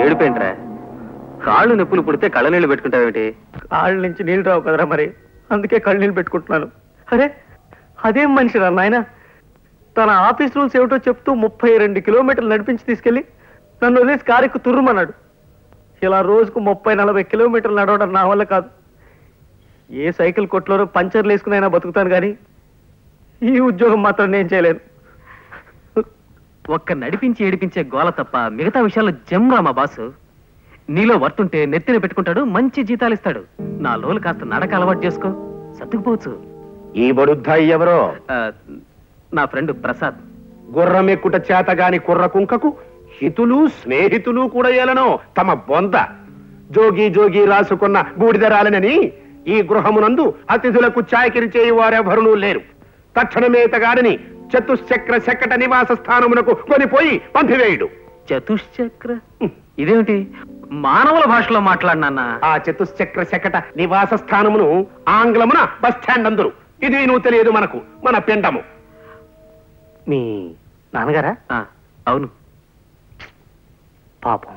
ఏడుపేంట్రా? కాళ్ళు నొప్పులు పుడితే కళ్ళ నీళ్ళు పెట్టుకుంటావేమిటి? కాళ్ళ నుంచి నీళ్ళు రావు కదరా మరి, అందుకే కళ్ళు నీళ్ళు పెట్టుకుంటున్నాను. అరే అదేం మనిషిరా నాయన, తన ఆఫీస్ రూల్స్ ఏమిటో చెప్తూ 32 కిలోమీటర్లు నడిపించి తీసుకెళ్లి నన్ను వదిలేసి కారెక్కు తుర్రుమన్నాడు. ఇలా రోజుకు 30-40 కిలోమీటర్లు నడవడం నా వల్ల కాదు. ఏ సైకిల్ కొట్లోనో పంచర్లు వేసుకునైనా బతుకుతాను కానీ ఈ ఉద్యోగం మాత్రం నేను చేయలేను. ఒక్క నడిపించి ఏడిపించే గోల తప్ప మిగతా విషయాల్లో జమ్రా మా బాసు. నీలో వర్తుంటే నెత్తిన పెట్టుకుంటాడు, మంచి జీతాలు ఇస్తాడు. నా లోలు కాస్త నడక అలవాటు చేసుకో, సర్దుకుపోవచ్చు. ఈ బడుద్దాయి ఎవరో? నా ఫ్రెండ్ ప్రసాద్. గుర్రం ఎక్కుట చేతగాని కుర్ర కుంకకు హితులు స్నేహితులు కూడా ఏలనో తమ బొంద. జోగి జోగి రాసుకున్న బూడిదరాలనని ఈ గృహమునందు అతిథులకు చాకిరి చేయి వారెవరునూ లేరు. తక్షణమేతగాడని చతుశ్చక్ర శకట నివాస స్థానమునకు కొనిపోయి పంపివేయుడు. చతుశ్చక్ర ఇదేమిటి? మానవుల భాషలో మాట్లాడినా? ఆ చతుశ్చక్ర శకట నివాస స్థానమును ఆంగ్లమున బస్ స్టాండ్ అందరు. ఇది నువ్వు తెలియదు మనకు, మన పిండము. మీ నాన్నగారా? అవును. పాపం